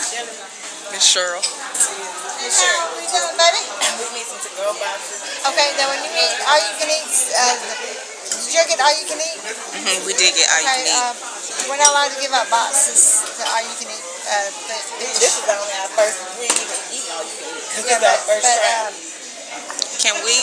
Miss Cheryl. Miss Cheryl, what you doing, baby? We need some to-go boxes. Okay, now when you eat all you can eat, did you get all you can eat? We did get all you can eat. We're not allowed to give up boxes to all you can eat. This is only our first. We ain't even eating all you can eat. This is our first try. Can we?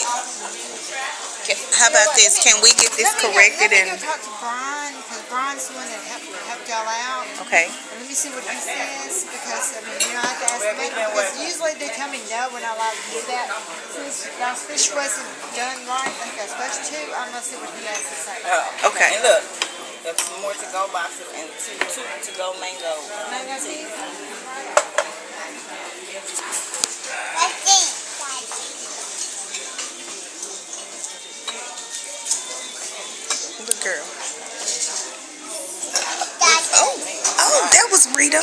How about this? Can we get this corrected and? Let me go talk to Brian, because Brian's the one that helped y'all out. Okay. And let me see what he says, because I mean, you know, I have to ask him. Because usually they tell me no, we're not allowed to do that. Since our fish wasn't done right, like I was supposed to, I'm gonna see what he has to say. Oh, okay. And look, there's some more to-go boxes and two to-go mango. Mango tea. Good girl. Oh, that was Rita.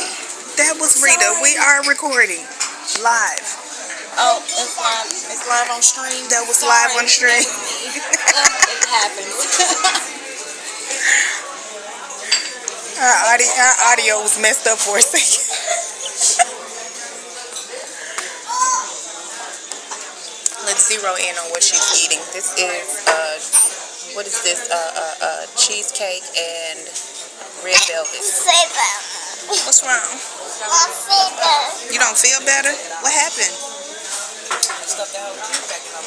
That was Rita. We are recording live. Oh, it's live. It's live on stream. That was live on stream. It happens. Our audio was messed up for a second. Let's zero in on what she's eating. This is what is this? Cheesecake and red velvet. What's wrong? You don't feel better? What happened?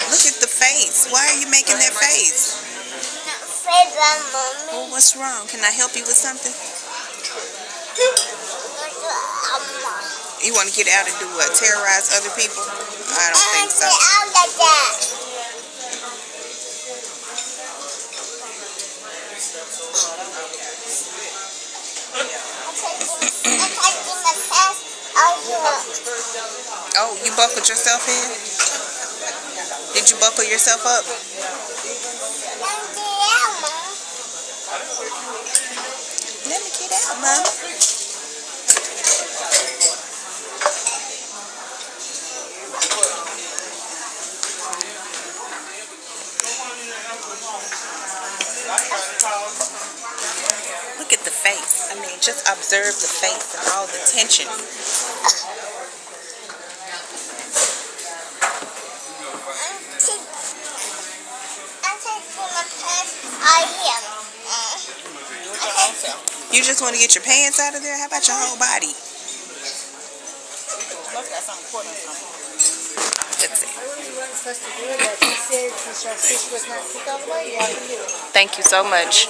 Look at the face. Why are you making that face? Oh, what's wrong? Can I help you with something? You want to get out and do what? Terrorize other people? I don't think so. Oh, you buckled yourself in? Did you buckle yourself up? Let me get out, Mama. Look at the face. I mean, just observe the face and all the tension. You just want to get your pants out of there? How about your whole body? Let's see. Thank you so much.